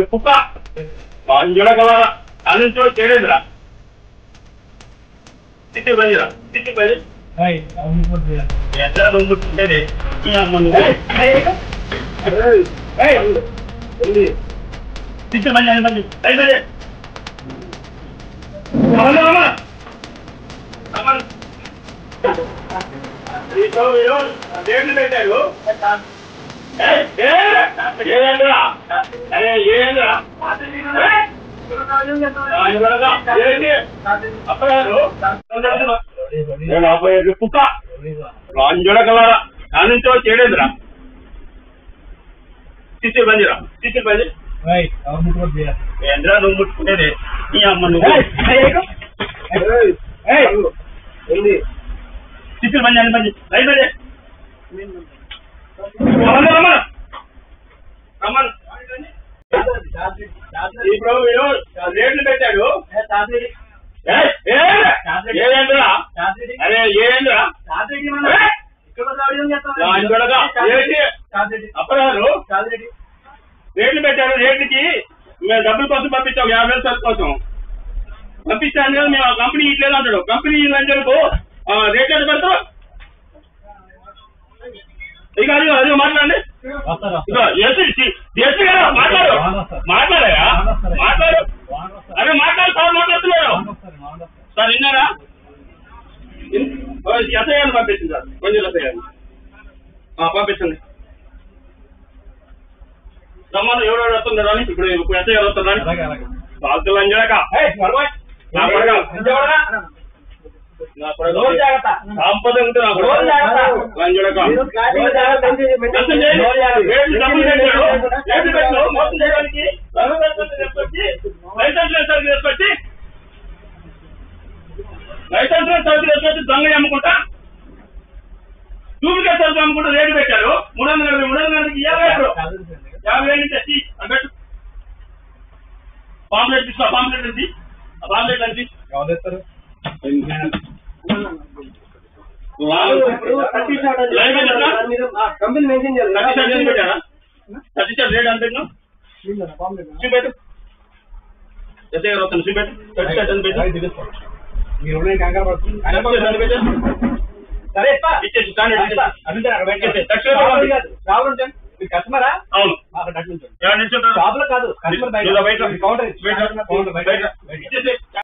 కుక్క చూడగల అంచో చేయలేదురా తిట్టి పనిరా తిట్టి పని ఎట్లా దొంగతుంటేది తిట్టి పని పని అయితే దేవుని పెట్టారు ఏంద్రా అరే ఏంద్రా కుక్క చూడగలరా ఆనంచో చేయలేదురా తిట్టి పనిరా తిట్టి పని ఏంద్రా నువ్వు ముట్టుకునేది ఈ అమ్మ నువ్వు తిట్టి పని అని పని అయితే రేట్లు పెట్టాడు ఏంద్రా అరే ఏంద్రా అప్పగారు రేట్లు పెట్టారు రేట్లకి మేము డబ్బుల కోసం పంపించాం 50,000 సరుకు కోసం పంపించాను కదా మేము కంపెనీ ఇట్లేదు అంటాడు కంపెనీ లంచలకు రేట్ ఎంత పెడతారు ఇక అది మాట్లాడండి మాట్లాడు మాట్లాడాయా మాట్లాడు అరే మాట్లాడు సార్ మాట్లాడుతున్నారు సార్ విన్నారా ఎస్ఐని పంపించండి సార్ కొంచెం ఎస్ఐని పంపించండి రమ్మను ఎవరెవరు వస్తున్నారు అని ఇప్పుడు ఎస్ఐ గారు వస్తున్నారు బాధ్యులు అంజాక సంపద ఉంటే మోసం చేయడానికి లైసెన్స్ తీసుకొచ్చి దొంగ అమ్ముకుంటా డూప్లికేట్ సరుకు అమ్ముకుంటా రేటు పెట్టారు 300 50,000 నుంచి వచ్చి అన్నట్టు పాంప్లెట్ తీసుకో పాంప్లెట్ నుంచి పాంప్లెట్ నుంచి కంపెనీ మెన్షన్ చేయాలి రేట్ అంతే చూపెట్టు ఎస్ఐ గారు వస్తాను చూపెట్టు మీరు కంగారు పడుతుంది సరే ఇచ్చేసి కస్టమరా అవును షాప్ లో కాదు కస్టమర్ బయట